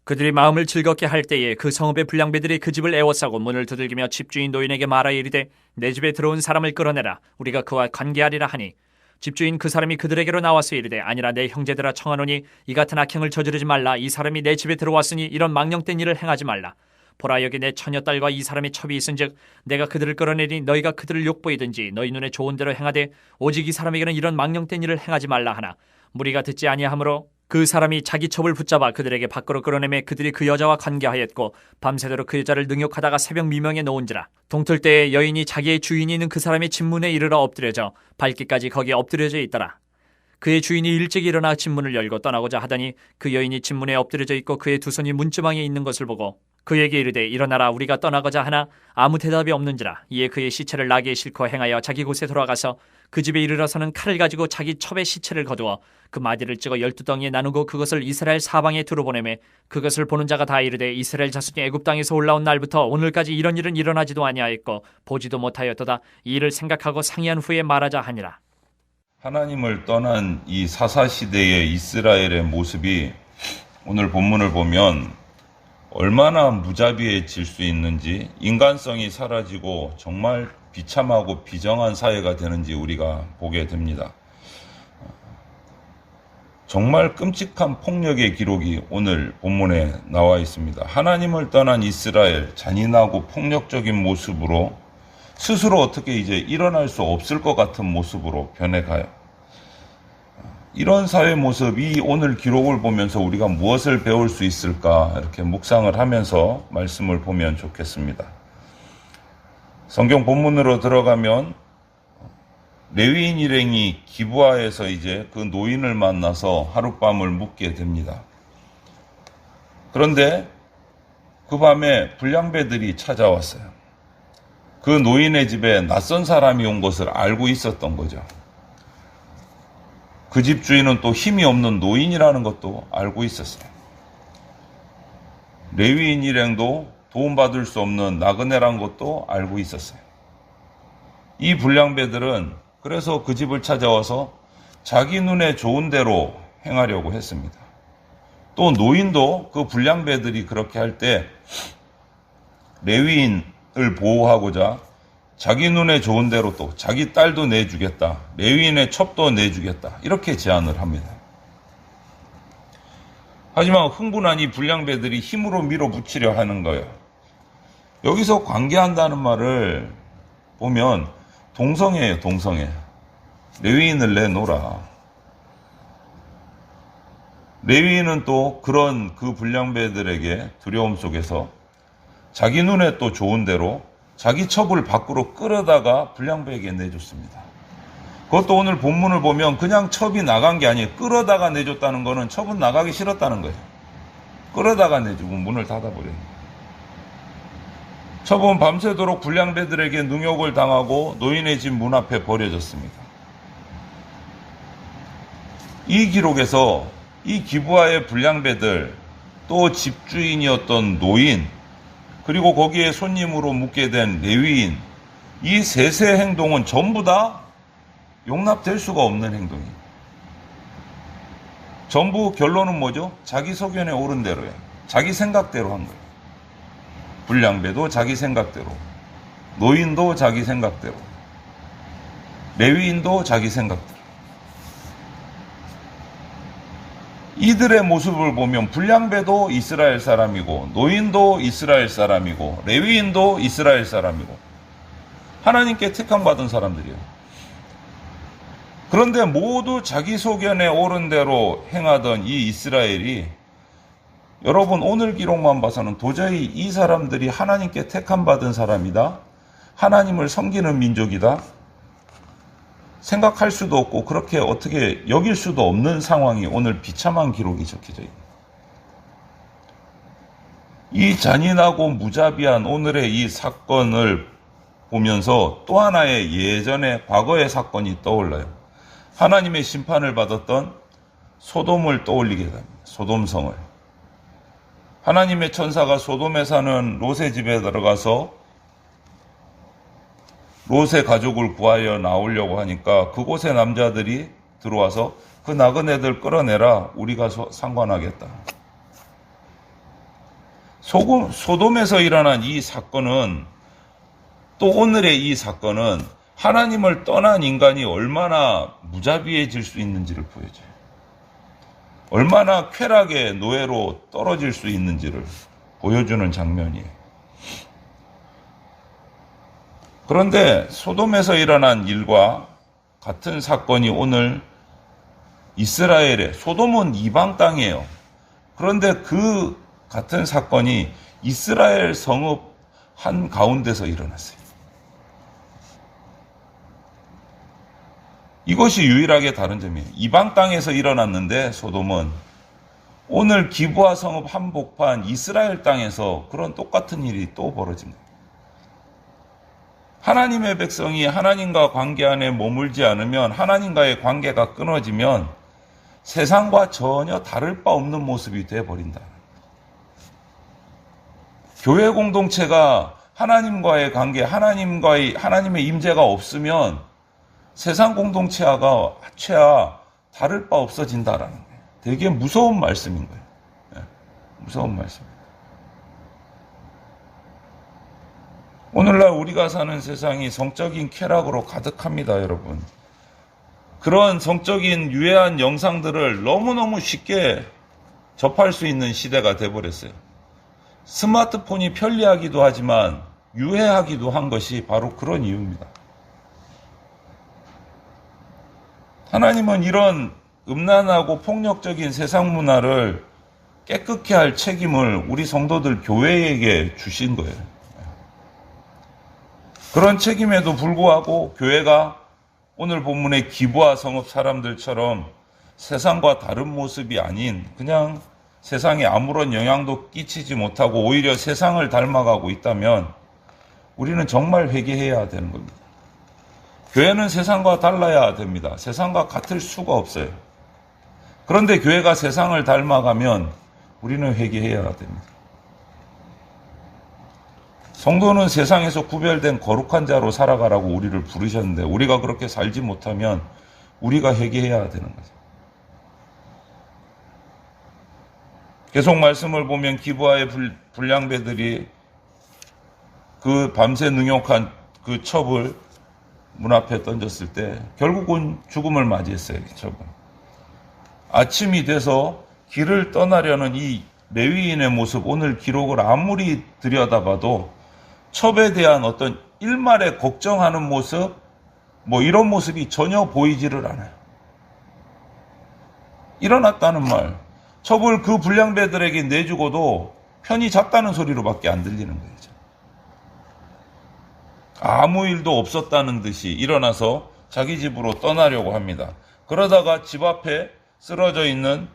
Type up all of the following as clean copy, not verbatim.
그들이 마음을 즐겁게 할 때에 그 성읍의 불량배들이 그 집을 에워싸고 문을 두들기며 집주인 노인에게 말하 이르되 내 집에 들어온 사람을 끌어내라. 우리가 그와 관계하리라 하니 집주인 그 사람이 그들에게로 나와서 이르되 아니라 내 형제들아 청하노니 이 같은 악행을 저지르지 말라. 이 사람이 내 집에 들어왔으니 이런 망령된 일을 행하지 말라. 보라 여기 내 처녀딸과 이 사람이 첩이 있은즉 내가 그들을 끌어내리니 너희가 그들을 욕보이든지 너희 눈에 좋은 대로 행하되 오직 이 사람에게는 이런 망령된 일을 행하지 말라 하나 무리가 듣지 아니하므로 그 사람이 자기 첩을 붙잡아 그들에게 밖으로 끌어내매 그들이 그 여자와 관계하였고 밤새도록 그 여자를 능욕하다가 새벽 미명에 놓은지라. 동틀 때에 여인이 자기의 주인이 있는 그 사람의 집문에 이르러 엎드려져 발기까지 거기에 엎드려져 있더라. 그의 주인이 일찍 일어나 집문을 열고 떠나고자 하더니 그 여인이 집문에 엎드려져 있고 그의 두 손이 문지방에 있는 것을 보고 그에게 이르되 일어나라 우리가 떠나고자 하나 아무 대답이 없는지라. 이에 그의 시체를 나귀에 싣고 행하여 자기 곳에 돌아가서 그 집에 이르러서는 칼을 가지고 자기 첩의 시체를 거두어 그 마디를 찍어 12덩이에 나누고 그것을 이스라엘 사방에 두루 보내매 그것을 보는 자가 다 이르되 이스라엘 자손이 애굽 땅에서 올라온 날부터 오늘까지 이런 일은 일어나지도 아니하였고 보지도 못하였도다. 이 일을 생각하고 상의한 후에 말하자 하니라. 하나님을 떠난 이 사사시대의 이스라엘의 모습이 오늘 본문을 보면 얼마나 무자비해질 수 있는지, 인간성이 사라지고 정말 비참하고 비정한 사회가 되는지 우리가 보게 됩니다. 정말 끔찍한 폭력의 기록이 오늘 본문에 나와 있습니다. 하나님을 떠난 이스라엘, 잔인하고 폭력적인 모습으로 스스로 어떻게 이제 일어날 수 없을 것 같은 모습으로 변해가요. 이런 사회 모습이 오늘 기록을 보면서 우리가 무엇을 배울 수 있을까 이렇게 묵상을 하면서 말씀을 보면 좋겠습니다. 성경 본문으로 들어가면 레위인 일행이 기브아에서 이제 그 노인을 만나서 하룻밤을 묵게 됩니다. 그런데 그 밤에 불량배들이 찾아왔어요. 그 노인의 집에 낯선 사람이 온 것을 알고 있었던 거죠. 그 집 주인은 또 힘이 없는 노인이라는 것도 알고 있었어요. 레위인 일행도 도움받을 수 없는 나그네란 것도 알고 있었어요. 이 불량배들은 그래서 그 집을 찾아와서 자기 눈에 좋은 대로 행하려고 했습니다. 또 노인도 그 불량배들이 그렇게 할 때 레위인을 보호하고자 자기 눈에 좋은 대로 또 자기 딸도 내주겠다, 레위인의 첩도 내주겠다 이렇게 제안을 합니다. 하지만 흥분한 이 불량배들이 힘으로 밀어붙이려 하는 거예요. 여기서 관계한다는 말을 보면 동성애예요, 동성애. 레위인을 내놓으라. 레위인은 또 그런 그 불량배들에게 두려움 속에서 자기 눈에 또 좋은 대로 자기 첩을 밖으로 끌어다가 불량배에게 내줬습니다. 그것도 오늘 본문을 보면 그냥 첩이 나간 게 아니에요. 끌어다가 내줬다는 거는 첩은 나가기 싫었다는 거예요. 끌어다가 내주고 문을 닫아버려요. 첩은 밤새도록 불량배들에게 능욕을 당하고 노인의 집 문 앞에 버려졌습니다. 이 기록에서 이 기브아의 불량배들, 또 집주인이었던 노인, 그리고 거기에 손님으로 묵게 된 레위인, 이 셋의 행동은 전부 다 용납될 수가 없는 행동이에요. 전부 결론은 뭐죠? 자기 소견에 옳은 대로예요. 자기 생각대로 한 거예요. 불량배도 자기 생각대로, 노인도 자기 생각대로, 레위인도 자기 생각대로. 이들의 모습을 보면 불량배도 이스라엘 사람이고 노인도 이스라엘 사람이고 레위인도 이스라엘 사람이고 하나님께 택함받은 사람들이에요. 그런데 모두 자기 소견에 옳은 대로 행하던 이 이스라엘이 여러분 오늘 기록만 봐서는 도저히 이 사람들이 하나님께 택함받은 사람이다, 하나님을 섬기는 민족이다 생각할 수도 없고 그렇게 어떻게 여길 수도 없는 상황이 오늘 비참한 기록이 적혀져 있습니다. 이 잔인하고 무자비한 오늘의 이 사건을 보면서 또 하나의 예전의 과거의 사건이 떠올라요. 하나님의 심판을 받았던 소돔을 떠올리게 됩니다. 소돔성을. 하나님의 천사가 소돔에 사는 롯의 집에 들어가서 롯의 가족을 구하여 나오려고 하니까 그곳의 남자들이 들어와서 그 나그네들 끌어내라, 우리가 상관하겠다. 소돔에서 일어난 이 사건은, 또 오늘의 이 사건은 하나님을 떠난 인간이 얼마나 무자비해질 수 있는지를 보여줘요. 얼마나 쾌락의 노예로 떨어질 수 있는지를 보여주는 장면이에요. 그런데 소돔에서 일어난 일과 같은 사건이 오늘 이스라엘에, 소돔은 이방 땅이에요. 그런데 그 같은 사건이 이스라엘 성읍 한 가운데서 일어났어요. 이것이 유일하게 다른 점이에요. 이방 땅에서 일어났는데 소돔은 오늘 기브아 성읍 한복판 이스라엘 땅에서 그런 똑같은 일이 또 벌어집니다. 하나님의 백성이 하나님과 관계 안에 머물지 않으면, 하나님과의 관계가 끊어지면 세상과 전혀 다를 바 없는 모습이 되어버린다. 교회 공동체가 하나님과의 관계, 하나님의 임재가 없으면 세상 공동체와 다를 바 없어진다라는 거예요. 되게 무서운 말씀인 거예요. 네, 무서운 말씀입니다. 오늘날 우리가 사는 세상이 성적인 쾌락으로 가득합니다, 여러분. 그런 성적인 유해한 영상들을 너무너무 쉽게 접할 수 있는 시대가 돼버렸어요. 스마트폰이 편리하기도 하지만 유해하기도 한 것이 바로 그런 이유입니다. 하나님은 이런 음란하고 폭력적인 세상 문화를 깨끗게 할 책임을 우리 성도들 교회에게 주신 거예요. 그런 책임에도 불구하고 교회가 오늘 본문의 기브아 성읍 사람들처럼 세상과 다른 모습이 아닌 그냥 세상에 아무런 영향도 끼치지 못하고 오히려 세상을 닮아가고 있다면 우리는 정말 회개해야 되는 겁니다. 교회는 세상과 달라야 됩니다. 세상과 같을 수가 없어요. 그런데 교회가 세상을 닮아가면 우리는 회개해야 됩니다. 성도는 세상에서 구별된 거룩한 자로 살아가라고 우리를 부르셨는데 우리가 그렇게 살지 못하면 우리가 회개해야 되는 거죠. 계속 말씀을 보면 기브아의 불량배들이 그 밤새 능욕한 그 첩을 문 앞에 던졌을 때 결국은 죽음을 맞이했어요. 이 첩은. 아침이 돼서 길을 떠나려는 이 레위인의 모습, 오늘 기록을 아무리 들여다봐도 첩에 대한 어떤 일말의 걱정하는 모습, 이런 모습이 전혀 보이지를 않아요. 일어났다는 말, 첩을 그 불량배들에게 내주고도 편히 잤다는 소리로밖에 안 들리는 거예요. 아무 일도 없었다는 듯이 일어나서 자기 집으로 떠나려고 합니다. 그러다가 집 앞에 쓰러져 있는,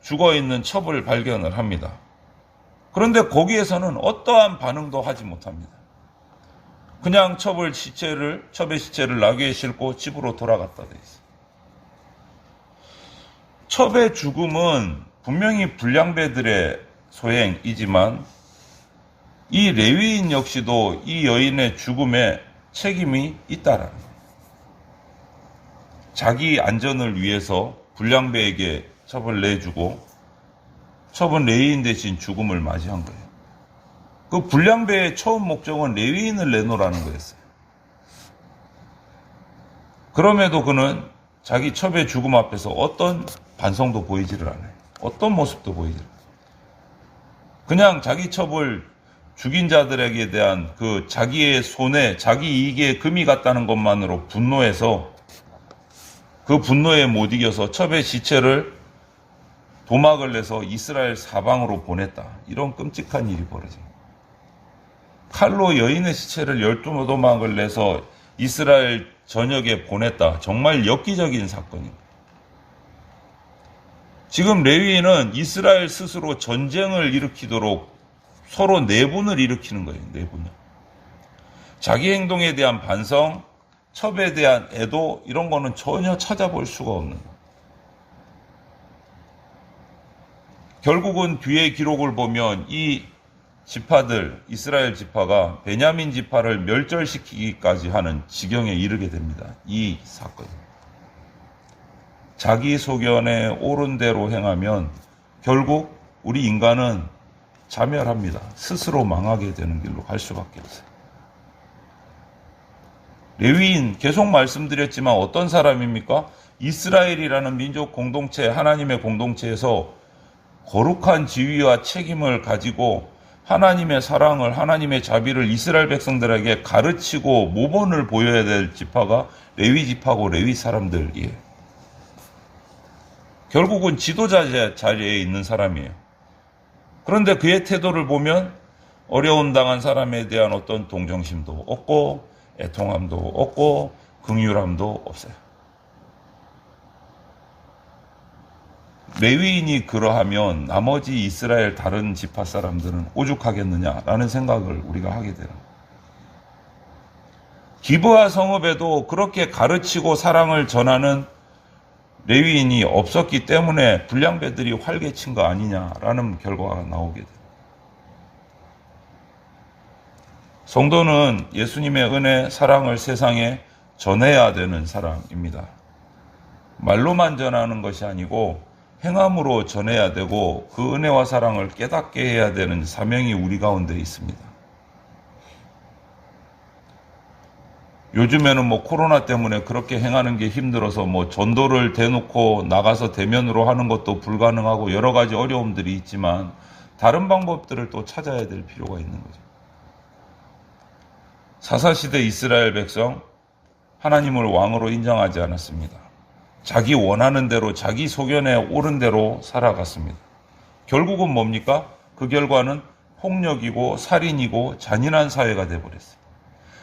죽어 있는 첩을 발견을 합니다. 그런데 거기에서는 어떠한 반응도 하지 못합니다. 그냥 첩의 시체를 나귀에 싣고 집으로 돌아갔다 돼 있어요. 첩의 죽음은 분명히 불량배들의 소행이지만 이 레위인 역시도 이 여인의 죽음에 책임이 있다라는 거예요. 자기 안전을 위해서 불량배에게 첩을 내주고 첩은 레위인 대신 죽음을 맞이한 거예요. 그 불량배의 처음 목적은 레위인을 내놓으라는 거였어요. 그럼에도 그는 자기 첩의 죽음 앞에서 어떤 반성도 보이지를 않아요. 어떤 모습도 보이지를 않아요. 그냥 자기 첩을 죽인 자들에게 대한 그 자기의 손에 자기 이익에 금이 갔다는 것만으로 분노해서 그 분노에 못 이겨서 첩의 시체를 도막을 내서 이스라엘 사방으로 보냈다. 이런 끔찍한 일이 벌어집니다. 칼로 여인의 시체를 12도막을 내서 이스라엘 전역에 보냈다. 정말 엽기적인 사건입니다. 지금 레위인은 이스라엘 스스로 전쟁을 일으키도록 서로 내분을 일으키는 거예요. 내분을. 자기 행동에 대한 반성, 첩에 대한 애도 이런 거는 전혀 찾아볼 수가 없는 거예요. 결국은 뒤에 기록을 보면 이 지파들, 이스라엘 지파가 베냐민 지파를 멸절시키기까지 하는 지경에 이르게 됩니다. 이 사건. 자기 소견에 옳은 대로 행하면 결국 우리 인간은 자멸합니다. 스스로 망하게 되는 길로 갈 수밖에 없어요. 레위인 계속 말씀드렸지만 어떤 사람입니까? 이스라엘이라는 민족 공동체, 하나님의 공동체에서 거룩한 지위와 책임을 가지고 하나님의 사랑을, 하나님의 자비를 이스라엘 백성들에게 가르치고 모범을 보여야 될 지파가 레위 지파고 레위 사람들이에요. 결국은 지도자 자리에 있는 사람이에요. 그런데 그의 태도를 보면 어려움 당한 사람에 대한 어떤 동정심도 없고 애통함도 없고 긍휼함도 없어요. 레위인이 그러하면 나머지 이스라엘 다른 지파 사람들은 오죽하겠느냐라는 생각을 우리가 하게 되는 거예요. 기브아 성읍에도 그렇게 가르치고 사랑을 전하는 레위인이 없었기 때문에 불량배들이 활개친 거 아니냐라는 결과가 나오게 돼요. 성도는 예수님의 은혜, 사랑을 세상에 전해야 되는 사람입니다. 말로만 전하는 것이 아니고 행함으로 전해야 되고 그 은혜와 사랑을 깨닫게 해야 되는 사명이 우리 가운데 있습니다. 요즘에는 코로나 때문에 그렇게 행하는 게 힘들어서 전도를 대놓고 나가서 대면으로 하는 것도 불가능하고 여러 가지 어려움들이 있지만 다른 방법들을 또 찾아야 될 필요가 있는 거죠. 사사시대 이스라엘 백성 하나님을 왕으로 인정하지 않았습니다. 자기 원하는 대로 자기 소견에 옳은 대로 살아갔습니다. 결국은 뭡니까? 그 결과는 폭력이고 살인이고 잔인한 사회가 되어버렸어요.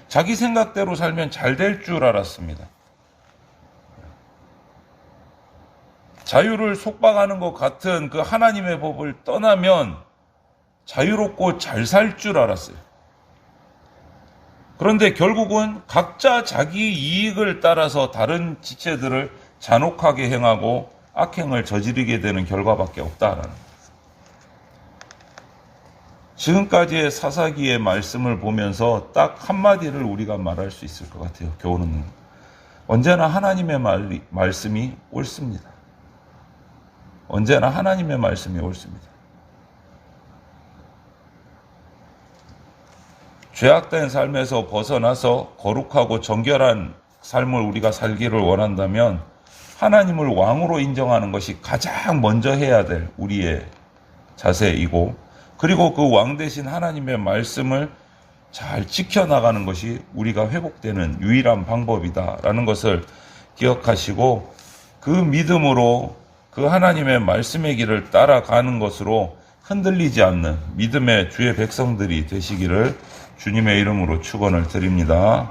자기 생각대로 살면 잘 될 줄 알았습니다. 자유를 속박하는 것 같은 그 하나님의 법을 떠나면 자유롭고 잘 살 줄 알았어요. 그런데 결국은 각자 자기 이익을 따라서 다른 지체들을 잔혹하게 행하고 악행을 저지르게 되는 결과밖에 없다라는 거예요. 지금까지의 사사기의 말씀을 보면서 딱 한마디를 우리가 말할 수 있을 것 같아요. 교훈은 언제나 하나님의 말씀이 옳습니다. 언제나 하나님의 말씀이 옳습니다. 죄악된 삶에서 벗어나서 거룩하고 정결한 삶을 우리가 살기를 원한다면 하나님을 왕으로 인정하는 것이 가장 먼저 해야 될 우리의 자세이고, 그리고 그 왕 대신 하나님의 말씀을 잘 지켜나가는 것이 우리가 회복되는 유일한 방법이다라는 것을 기억하시고 그 믿음으로 그 하나님의 말씀의 길을 따라가는 것으로 흔들리지 않는 믿음의 주의 백성들이 되시기를 주님의 이름으로 축원을 드립니다.